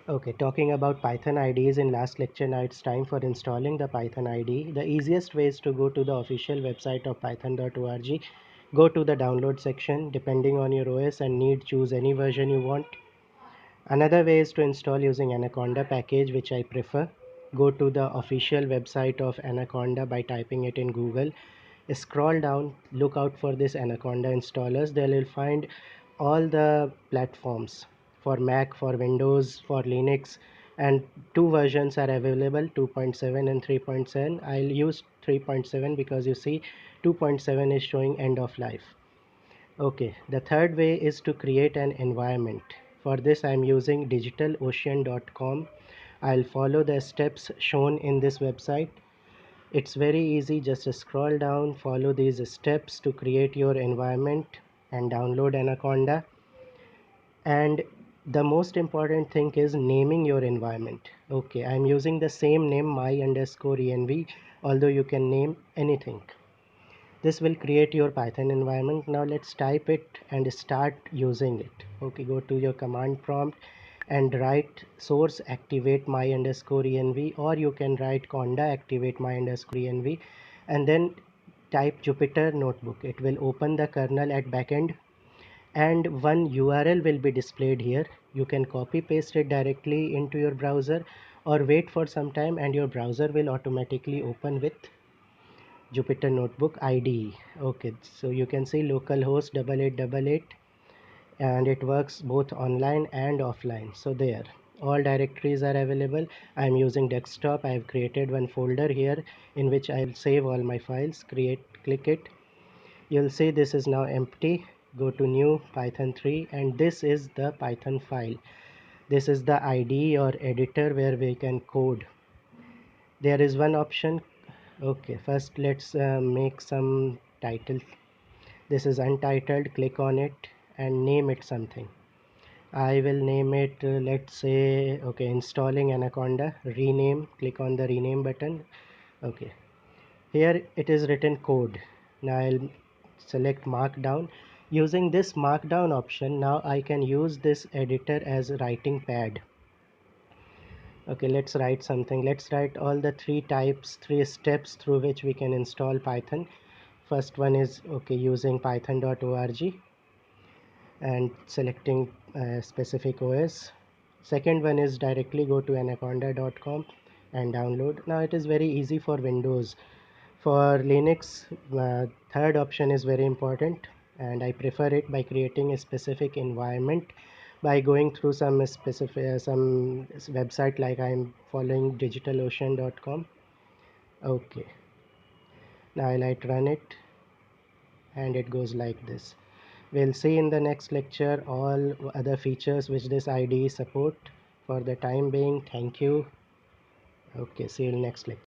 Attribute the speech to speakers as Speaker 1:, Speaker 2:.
Speaker 1: Okay, talking about Python IDEs in last lecture. Now it's time for installing the Python IDE. The easiest way is to go to the official website of python.org. Go to the download section. Depending on your OS and need, choose any version you want. Another way is to install using Anaconda package, which I prefer. Go to the official website of Anaconda by typing it in Google. Scroll down, look out for this Anaconda installers. There you'll find all the platforms for Mac, for Windows, for Linux, and two versions are available, 2.7 and 3.7. I'll use 3.7 because you see 2.7 is showing end of life. Okay, the third way is to create an environment. For this I am using digitalocean.com. I'll follow the steps shown in this website. It's very easy, just scroll down, follow these steps to create your environment and download Anaconda. And the most important thing is naming your environment. Okay, I'm using the same name, my_env, although you can name anything. This will create your Python environment. Now let's type it and start using it. Okay, go to your command prompt and write source activate my_env, or you can write conda activate my_env, and then type Jupyter notebook. It will open the kernel at backend and one URL will be displayed here. You can copy paste it directly into your browser or wait for some time and your browser will automatically open with Jupyter Notebook IDE. Okay, so you can see localhost 8888, and it works both online and offline. So there, all directories are available. I am using desktop. I have created one folder here in which I will save all my files. Click it. You'll see this is now empty. Go to new Python 3, and this is the Python file. This is the IDE or editor where we can code. There is one option. Okay, first let's make some title. This is untitled. Click on it and name it something. I will name it, let's say, okay, installing Anaconda. Rename. Click on the rename button. Okay, here it is written code. Now I'll select markdown. Using this markdown option, now I can use this editor as a writing pad. Okay, let's write something. Let's write all the three steps through which we can install Python. First one is, okay, using python.org and selecting specific OS. Second one is directly go to anaconda.com and download. Now it is very easy for Windows. For Linux, third option is very important, and I prefer it by creating a specific environment by going through some specific some website, like I'm following digitalocean.com. Okay, now I like run it and it goes like this. We'll see in the next lecture all other features which this IDE support. For the time being, thank you. Okay, see you in next lecture.